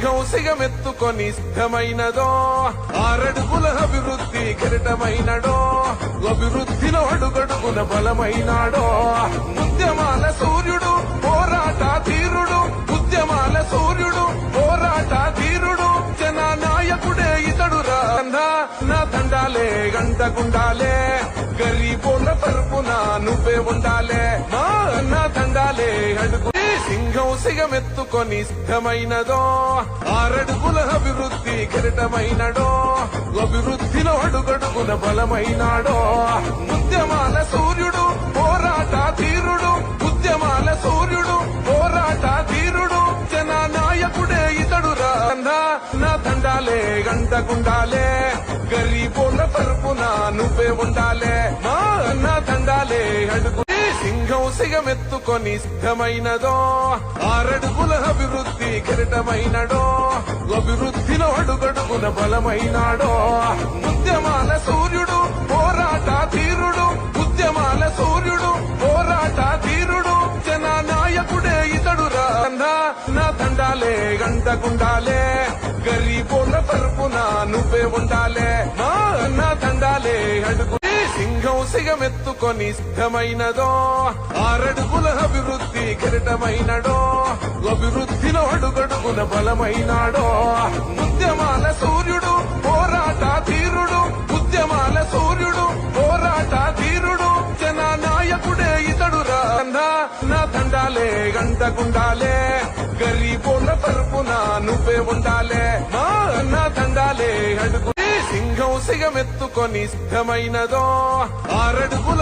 సింహం సిగమెత్తుకొని సిద్ధమైనదో, ఆరడుగుల అభివృద్ధి కెరటమైనడో, అభివృద్ధిలో అడుగడుగున బలమైనాడో. ఉద్యమాల సూర్యుడు పోరాట ధీరుడు, ఉద్యమాల సూర్యుడు పోరాట ధీరుడు, జననాయకుడే ఇతడు రా. నా దండాలే గంటకుండాలే, గరీబోళ్ళ తరపున నువ్వే ఉండాలే. నా దండాలే అడుగు. సింహం సిగమెత్తుకొని సిద్ధమైనదో, ఆరడుగుల అభివృద్ధి కెరటమైనడో, అభివృద్ధిలో అడుగడుగున బలమైనాడో. ఉద్యమాల సూర్యుడు పోరాట ధీరుడు, ఉద్యమాల సూర్యుడు పోరాట ధీరుడు, జననాయకుడే ఇతడు రా. నా దండాలే గంటకుండాలే, గరీబోళ్ళ తరపున నువ్వే ఉండాలే. నా దండాలే అడుగు. సింహం సిగమెత్తుకొని సిద్ధమైనదో, ఆరడుగుల అభివృద్ధి కెరటమైనడో, అభివృద్ధిలో అడుగడుగున బలమైనాడో. ఉద్యమాల సూర్యుడు పోరాట ధీరుడు, ఉద్యమాల సూర్యుడు పోరాట ధీరుడు, జననాయకుడే ఇతడు రా. నా దండాలే గంటకుండాలే, గరీబోళ్ళ తరపున నువ్వే ఉండాలే. నా దండాలే అడుగు. సింహం సిగమెత్తుకొని సిద్ధమైనదో, ఆరడుగుల అభివృద్ధి కెరటమైనడో, అభివృద్ధిలో అడుగడుగున బలమైనాడో. ఉద్యమాల సూర్యుడు పోరాట ధీరుడు, ఉద్యమాల సూర్యుడు పోరాట ధీరుడు, జననాయకుడే ఇతడు రా. నా దండాలే గంటకుండాలే, గరీబోళ్ళ తరపున నువ్వే ఉండాలే. నా దండాలే అడుగు. సింహం సిగమెత్తుకొని సిద్ధమైనదో, ఆరడుగుల